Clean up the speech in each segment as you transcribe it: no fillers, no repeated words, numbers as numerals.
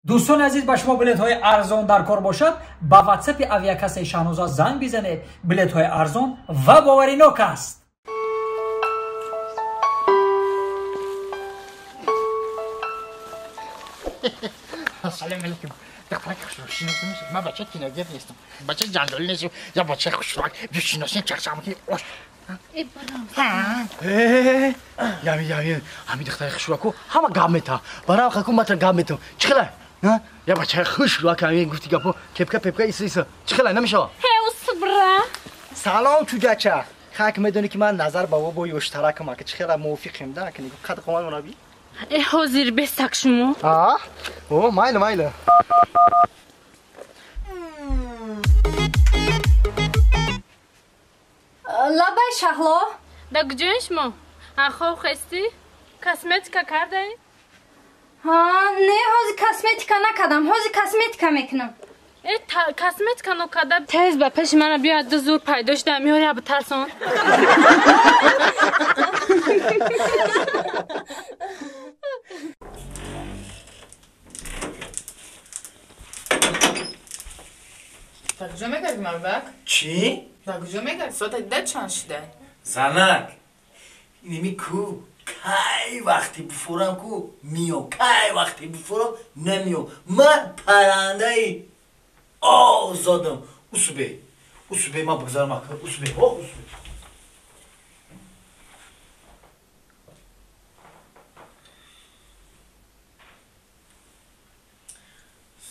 دوستان عزیز به شما بلیط های ارزان در کار باشد با واتساپ اویاکاس 16 زنگ بزنید. بلیط های ارزان و باوریناک است. سلام علیکم. دخترک خوشروشی نیستم. من بچه کیناگر نیستم. بچه جنگالی نیستم. یا بچه خوشروک بیشیناسی چرچمکی اوش. یامی همین دختر خوشروکو همه گام میتا. برام خکم ماتر گام میتم. چخله؟ یا بچه خوشروک همین گفتی گپو کپکا ایسا. چخله نمیشه؟ هیو صبره. سلام چوجاچا. خاک میدونی که من نظر با بابای اشتراک ما که چخله موافقم ده که نیگو قد قوان مرابی. حاضر بستک شما؟ او مایله. لبای شهلا در کجای شما؟ آخو خستی؟ کاسمتیکا کرده؟ نه هازی کاسمتیکا نکردم. هازی کاسمتیکا میکنم. کاسمتیکا نکرده تیز با پیش من بیاد دو زور پیداش در میاری اب ترسان. در کجا میگردی مربک؟ چی؟ در کجا میگردی؟ ساعت ده چند شده؟ زنک اینمی کو کی وقتی بفورم کو میو کی وقتی بفورم نمیو من پرنده ای آزادم اوسبه من بگذارم اکر اوسبه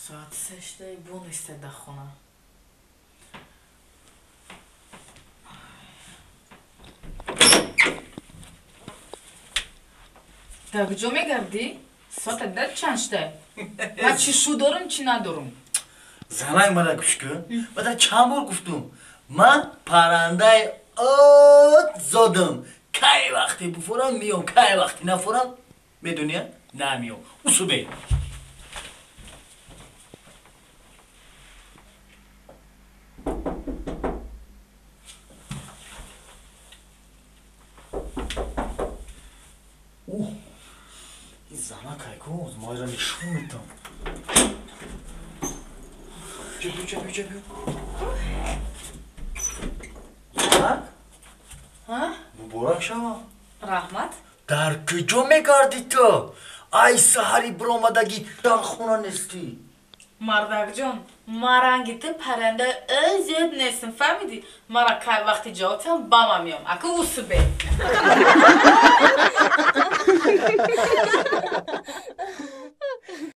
ساعت سشته بو نیسته در خونه در کجا میگردی؟ ساعت ده چند شده؟ من چی شو دارم چی ندارم؟ زنک من گوش کن من چند بار گفتم من پرنده آزادم کی وقتی بفورم میام کی وقتی نفورم میدونی؟ نمیام اوسبه این زنک ایکو ما را نشون میدم جبیو زنک؟ مبارک شما رحمت؟ در کجا میگردی تو؟ ای سحری برآمدگی در خونه نیستی مردک جان مرنگیت پرنده زیاد نیستم فهمیدی؟ مرا که وقتی جوابتم با من میام اکو اوسبه